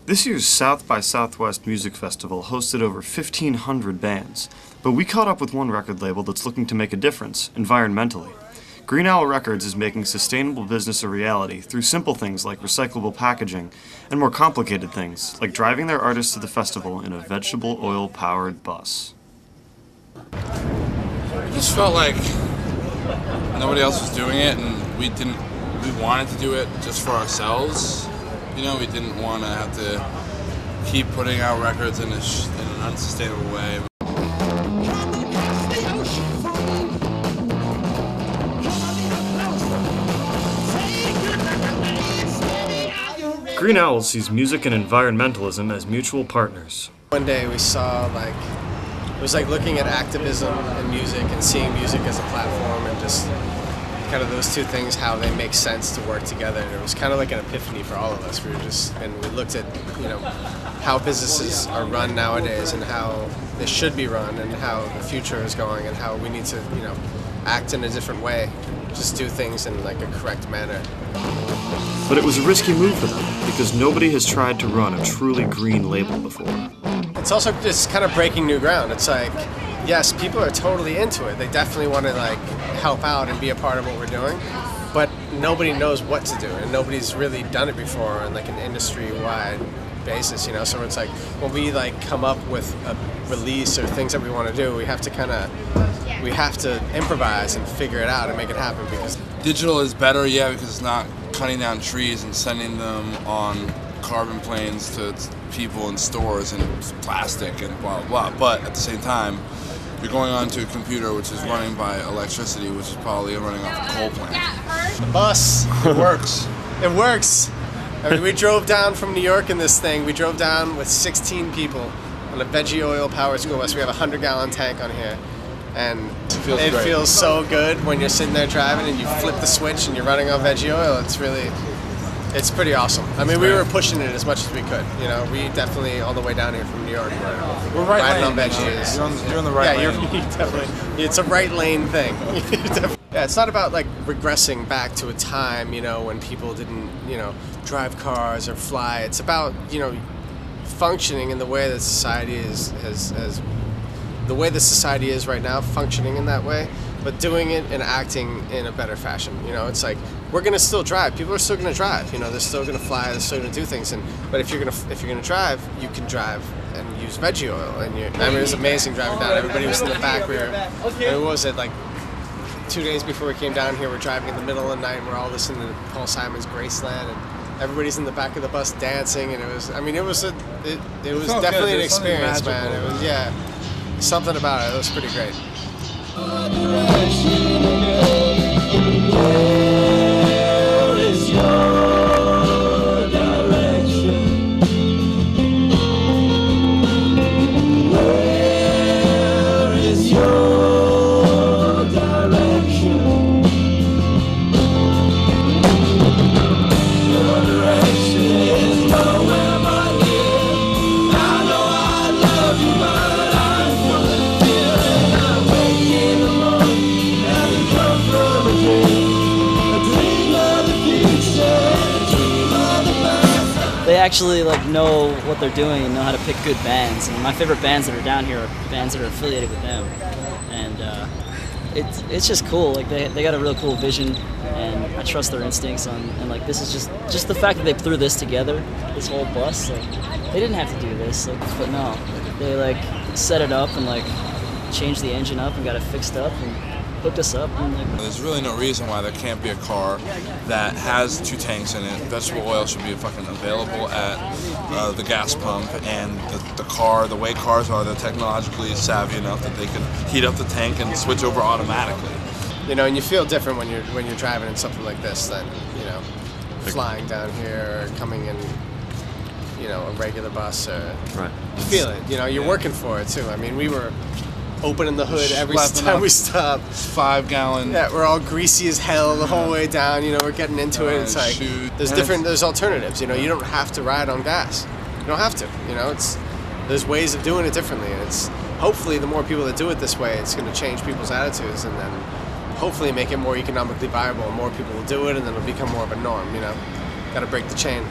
This year's South by Southwest Music Festival hosted over 1,500 bands, but we caught up with one record label that's looking to make a difference, environmentally. Green Owl Records is making sustainable business a reality through simple things like recyclable packaging and more complicated things like driving their artists to the festival in a vegetable oil-powered bus. It just felt like nobody else was doing it, and we wanted to do it just for ourselves. You know, we didn't want to have to keep putting out records in an unsustainable way. Green Owl sees music and environmentalism as mutual partners. One day we saw, it was like looking at activism and music and seeing music as a platform, and just kind of those two things, how they make sense to work together. And it was kind of like an epiphany for all of us. We looked at, how businesses are run nowadays and how they should be run and how the future is going and how we need to, act in a different way, just do things in like a correct manner. But it was a risky move for them because nobody has tried to run a truly green label before. It's also just kind of breaking new ground. It's like, yes, people are totally into it. They definitely want to help out and be a part of what we're doing, but nobody knows what to do, and nobody's really done it before on an industry-wide basis, So it's like when we come up with a release or things that we want to do, we have to improvise and figure it out and make it happen. Because digital is better, yeah, because it's not cutting down trees and sending them on carbon planes to people in stores and plastic and blah blah blah. But at the same time, you're going onto a computer which is running by electricity, which is probably running off a coal plant. The bus, it works. It works. I mean, we drove down from New York in this thing. We drove down with 16 people on a veggie oil powered school bus. We have a 100-gallon tank on here, and it feels so good when you're sitting there driving and you flip the switch and you're running on veggie oil. It's pretty awesome. I mean, we were pushing it as much as we could. We definitely, all the way down here from New York, we're riding on veggies. You're on the right lane. Yeah, definitely. It's a right lane thing. Yeah, it's not about regressing back to a time, when people didn't, drive cars or fly. It's about, functioning in the way that society is right now, functioning in that way, but doing it and acting in a better fashion. It's like we're gonna still drive. People are still gonna drive. They're still gonna fly. They're still gonna do things. But if you're gonna drive, you can drive and use veggie oil. It was amazing driving down. Everybody was in the back. What was it, 2 days before we came down here? We're driving in the middle of the night. And we're all listening to Paul Simon's Graceland, and everybody's in the back of the bus dancing. And it was definitely an experience, man. It was something about it. It was pretty great. They actually know what they're doing and know how to pick good bands. And my favorite bands that are down here are bands that are affiliated with them. And it's just cool. They got a real cool vision, and I trust their instincts and this is just the fact that they threw this together, this whole bus. They didn't have to do this, but no, they set it up and changed the engine up and got it fixed up and hooked us up. And there's really no reason why there can't be a car that has 2 tanks in it. Vegetable oil should be fucking available at the gas pump, and the way cars are, they're technologically savvy enough that they can heat up the tank and switch over automatically. And you feel different when you're driving in something like this than flying down here or coming in a regular bus. Right. You feel it. You're working for it too. I mean, we were opening the hood every time we stop. 5-gallon. Yeah, we're all greasy as hell the whole way down. We're getting into it. It's there's alternatives. You don't have to ride on gas. You don't have to. There's ways of doing it differently, and it's hopefully the more people that do it this way, it's going to change people's attitudes, and then hopefully make it more economically viable, and more people will do it, and then it'll become more of a norm. You know, got to break the chain.